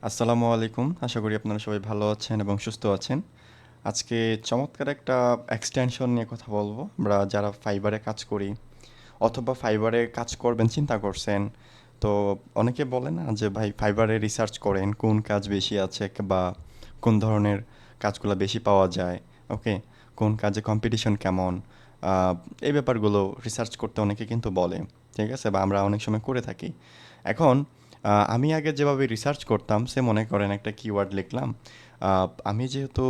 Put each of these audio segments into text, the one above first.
আসসালামু আলাইকুম। আশা করি আপনারা সবাই ভালো আছেন এবং সুস্থ আছেন। আজকে চমৎকার একটা এক্সটেনশন নিয়ে কথা বলবো। আমরা যারা ফাইবারে কাজ করি অথবা ফাইবারে কাজ করবেন চিন্তা করছেন। তো অনেকে বলে না যে ভাই ফাইবারে রিসার্চ করেন কোন কাজ বেশি আছে বা কোন ধরনের কাজগুলো বেশি পাওয়া যায়। ওকে, কোন কাজে কম্পিটিশন কেমন, আহ, এই ব্যাপারগুলো রিসার্চ করতে অনেকে কিন্তু বলে। ঠিক আছে, বা আমরা অনেক সময় করে থাকি। এখন আমি আগে যেভাবে রিসার্চ করতাম সে মনে করেন একটা কিওয়ার্ড লিখলাম। আমি যেহেতু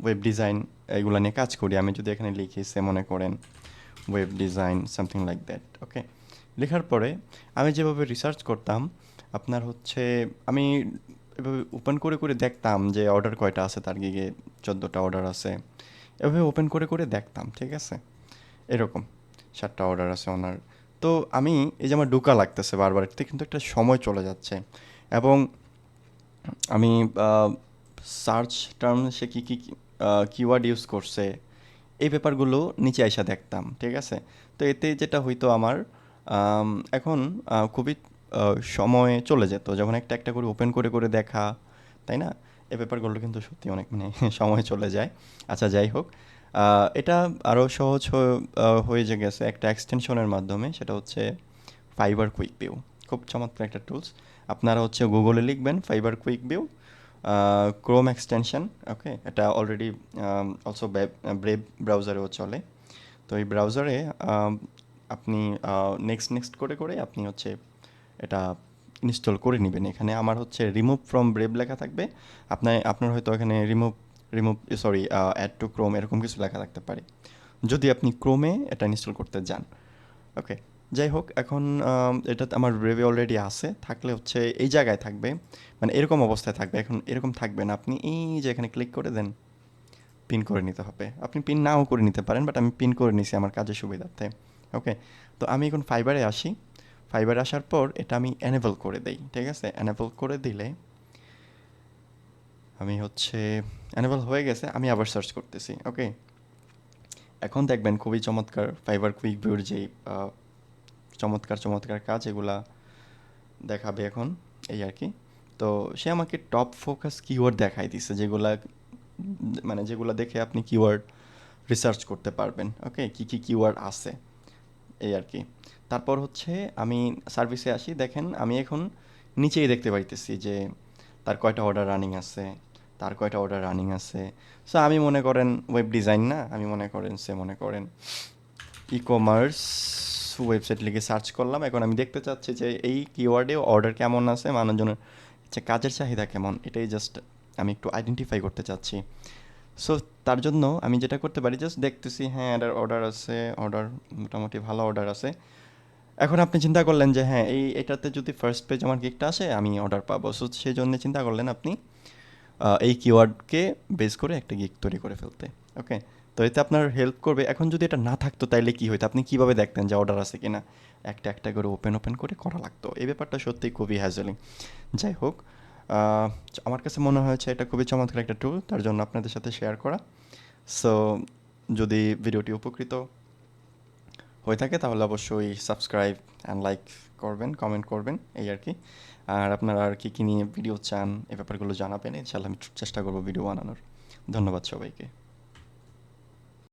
ওয়েব ডিজাইন এগুলো নিয়ে কাজ করি, আমি যদি এখানে লিখি সে মনে করেন web design something like that. Okay, লেখার পরে আমি যেভাবে রিসার্চ করতাম আপনার হচ্ছে আমি এভাবে ওপেন করে করে দেখতাম যে অর্ডার কয়টা আছে, তার গিয়ে 14টা অর্ডার আছে। এভাবে ওপেন করে করে দেখতাম, ঠিক আছে, এরকম 7টা অর্ডার আছে ওনার। তো আমি এই যে আমার ঢোকা লাগতেছে বারবার, এতে কিন্তু একটা সময় চলে যাচ্ছে। এবং আমি সার্চ টার্ম সে কী কী কিওয়ার্ড ইউজ করছে এই ব্যাপারগুলো নিচে আইসা দেখতাম, ঠিক আছে। তো এতে যেটা হইতো আমার এখন খুবই সময় চলে যেত, যখন একটা একটা করে ওপেন করে করে দেখা, তাই না? এই ব্যাপারগুলো কিন্তু সত্যি অনেক মানে সময় চলে যায়। আচ্ছা, যাই হোক, এটা আরও সহজ হয়ে যে গেছে একটা এক্সটেনশনের মাধ্যমে, সেটা হচ্ছে ফাইবার কুইক ভিউ। খুব চমৎকার একটা টুলস। আপনারা হচ্ছে গুগলে লিখবেন Fiverr quick view, Chrome extension. Okay, এটা অলরেডি অলসো ব্রেভ ব্রাউজারেও চলে। তো এই ব্রাউজারে আপনি নেক্সট নেক্সট করে করে আপনি হচ্ছে এটা ইনস্টল করে নেবেন। এখানে আমার হচ্ছে রিমুভ ফ্রম ব্রেভ লেখা থাকবে। আপনার হয়তো এখানে remove remove sorry add to Chrome এরকম কিছু লেখা থাকতে পারে যদি আপনি ক্রোমে এটা ইনস্টল করতে যান। ওকে, যাই হোক, এখন এটা আমার ব্রেভে অলরেডি আছে, থাকলে হচ্ছে এই জায়গায় থাকবে, মানে এরকম অবস্থায় থাকবে। এখন এরকম থাকবে না, আপনি এই যে এখানে ক্লিক করে দেন, পিন করে নিতে হবে। আপনি পিন নাও করে নিতে পারেন, বাট আমি পিন করে নিছি আমার কাজের সুবিধার্থে। ওকে, তো আমি এখন ফাইবারে আসি। ফাইবারে আসার পর এটা আমি এনেবল করে দেই, ঠিক আছে। এনেবল করে দিলে আমি হচ্ছে এনেবল হয়ে গেছে, আমি আবার সার্চ করতেছি। ওকে, এখন দেখবেন খুবই চমৎকার ফাইবার কুইক ভিউর যেই চমৎকার চমৎকার কাজ এগুলা দেখাবে এখন, এই আর কি। তো সে আমাকে টপ ফোকাস কিওয়ার্ড দেখাই দিছে, যেগুলা মানে যেগুলা দেখে আপনি কিওয়ার্ড রিসার্চ করতে পারবেন। ওকে, কী কী কিওয়ার্ড আছে এই আর কি। তারপর হচ্ছে আমি সার্ভিসে আসি, দেখেন আমি এখন নিচেই দেখতে পাইতেছি যে তার কয়টা অর্ডার রানিং আছে, তার কয়টা অর্ডার রানিং আছে। সো আমি মনে করেন ওয়েব ডিজাইন না, আমি মনে করেন সে মনে করেন ই কমার্স ওয়েবসাইট লিখে সার্চ করলাম। এখন আমি দেখতে চাচ্ছি যে এই কিওয়ার্ডে অর্ডার কেমন আছে, মানুষজনের যে কাজের চাহিদা কেমন, এটাই জাস্ট আমি একটু আইডেন্টিফাই করতে চাচ্ছি। সো তার জন্য আমি যেটা করতে পারি, জাস্ট দেখতেছি হ্যাঁ এটার অর্ডার আছে, অর্ডার মোটামুটি ভালো অর্ডার আছে। এখন আপনি চিন্তা করলেন যে হ্যাঁ এটাতে যদি ফার্স্ট পেজ আমার গিকটা আসে আমি অর্ডার পাবো। সো সেই জন্য চিন্তা করলেন আপনি এই কিওয়ার্ডকে বেস করে একটা গিক তৈরি করে ফেলতে। ওকে, তো এতে আপনার হেল্প করবে। এখন যদি এটা না থাকতো তাইলে কি হইতো, আপনি কিভাবে দেখতেন যে অর্ডার আছে কিনা? একটা একটা করে ওপেন ওপেন করে করা লাগতো। এই ব্যাপারটা সত্যিই খুবই হ্যাজেলিং। যাই হোক, আহ, আমার কাছে মনে হয়েছে এটা খুবই চমৎকার একটা টুল, তার জন্য আপনাদের সাথে শেয়ার করা। সো যদি ভিডিওটি উপকৃত হয়ে থাকে তাহলে অবশ্যই সাবস্ক্রাইব অ্যান্ড লাইক করবেন, কমেন্ট করবেন, এই আর কি। আর আপনারা আর কী কী নিয়ে ভিডিও চান এই ব্যাপারগুলো জানাবেন, ইনশাআল্লাহ আমি চেষ্টা করবো ভিডিও বানানোর। ধন্যবাদ সবাইকে।